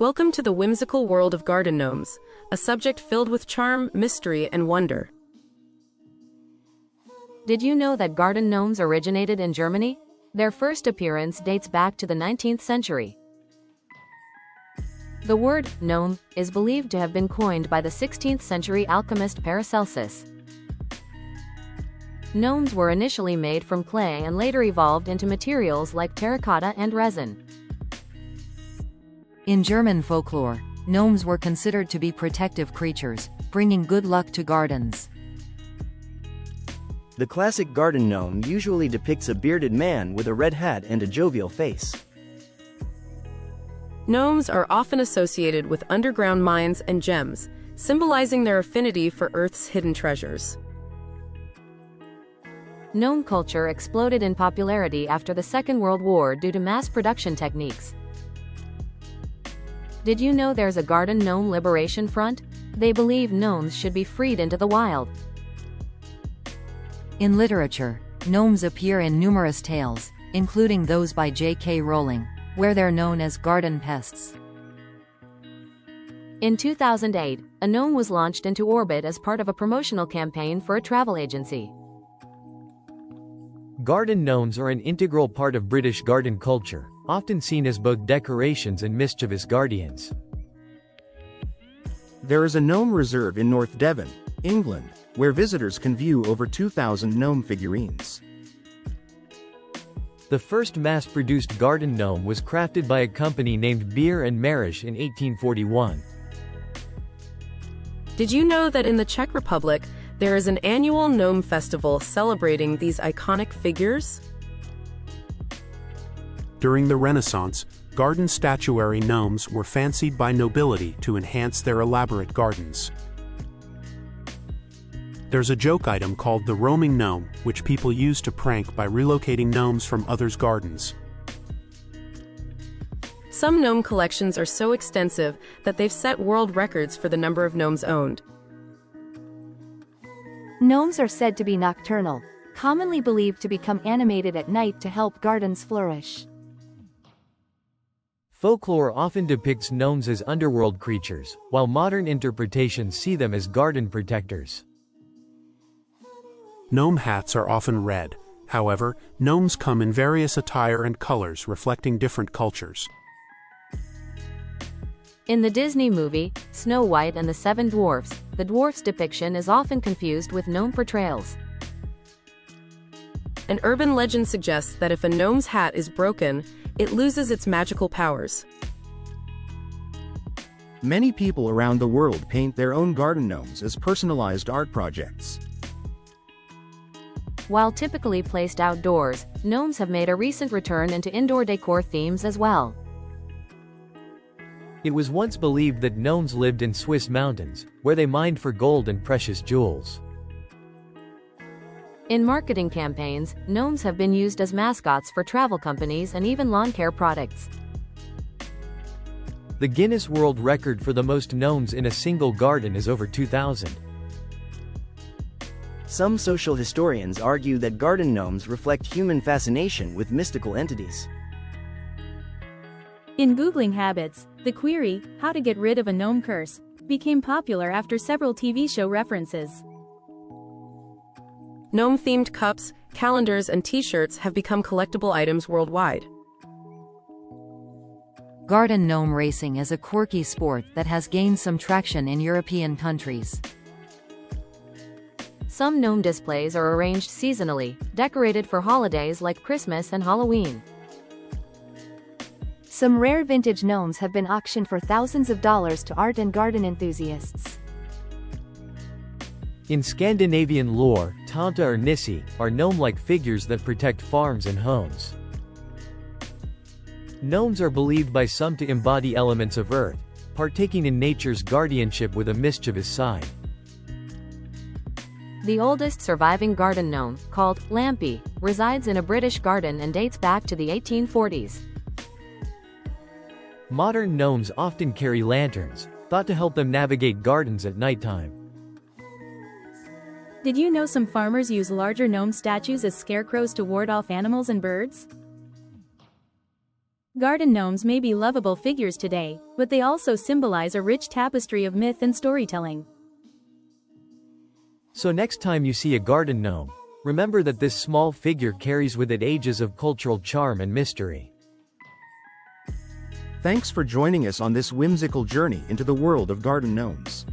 Welcome to the whimsical world of garden gnomes, a subject filled with charm, mystery, and wonder. Did you know that garden gnomes originated in Germany? Their first appearance dates back to the 19th century. The word gnome is believed to have been coined by the 16th century alchemist Paracelsus. Gnomes were initially made from clay and later evolved into materials like terracotta and resin. In German folklore, gnomes were considered to be protective creatures, bringing good luck to gardens. The classic garden gnome usually depicts a bearded man with a red hat and a jovial face. Gnomes are often associated with underground mines and gems, symbolizing their affinity for Earth's hidden treasures. Gnome culture exploded in popularity after the Second World War due to mass production techniques. Did you know there's a garden gnome liberation front? They believe gnomes should be freed into the wild. In literature, gnomes appear in numerous tales, including those by J.K. Rowling, where they're known as garden pests. In 2008, a gnome was launched into orbit as part of a promotional campaign for a travel agency. Garden gnomes are an integral part of British garden culture, often seen as both decorations and mischievous guardians. There is a gnome reserve in North Devon, England, where visitors can view over 2,000 gnome figurines. The first mass-produced garden gnome was crafted by a company named Beer and Marish in 1841. Did you know that in the Czech Republic, there is an annual gnome festival celebrating these iconic figures? During the Renaissance, garden statuary gnomes were fancied by nobility to enhance their elaborate gardens. There's a joke item called the roaming gnome, which people use to prank by relocating gnomes from others' gardens. Some gnome collections are so extensive that they've set world records for the number of gnomes owned. Gnomes are said to be nocturnal, commonly believed to become animated at night to help gardens flourish. Folklore often depicts gnomes as underworld creatures, while modern interpretations see them as garden protectors. Gnome hats are often red. However, gnomes come in various attire and colors reflecting different cultures. In the Disney movie, Snow White and the Seven Dwarfs, the dwarf's depiction is often confused with gnome portrayals. An urban legend suggests that if a gnome's hat is broken, it loses its magical powers. Many people around the world paint their own garden gnomes as personalized art projects. While typically placed outdoors, gnomes have made a recent return into indoor decor themes as well. It was once believed that gnomes lived in Swiss mountains, where they mined for gold and precious jewels. In marketing campaigns, gnomes have been used as mascots for travel companies and even lawn care products. The Guinness World Record for the most gnomes in a single garden is over 2,000. Some social historians argue that garden gnomes reflect human fascination with mystical entities. In Googling habits, the query, "How to get rid of a gnome curse," became popular after several TV show references. Gnome-themed cups, calendars, and t-shirts have become collectible items worldwide. Garden gnome racing is a quirky sport that has gained some traction in European countries. Some gnome displays are arranged seasonally, decorated for holidays like Christmas and Halloween. Some rare vintage gnomes have been auctioned for thousands of dollars to art and garden enthusiasts. In Scandinavian lore, Tanta or Nissi are gnome-like figures that protect farms and homes. Gnomes are believed by some to embody elements of Earth, partaking in nature's guardianship with a mischievous side. The oldest surviving garden gnome, called Lampy, resides in a British garden and dates back to the 1840s. Modern gnomes often carry lanterns, thought to help them navigate gardens at nighttime. Did you know some farmers use larger gnome statues as scarecrows to ward off animals and birds? Garden gnomes may be lovable figures today, but they also symbolize a rich tapestry of myth and storytelling. So next time you see a garden gnome, remember that this small figure carries with it ages of cultural charm and mystery. Thanks for joining us on this whimsical journey into the world of garden gnomes.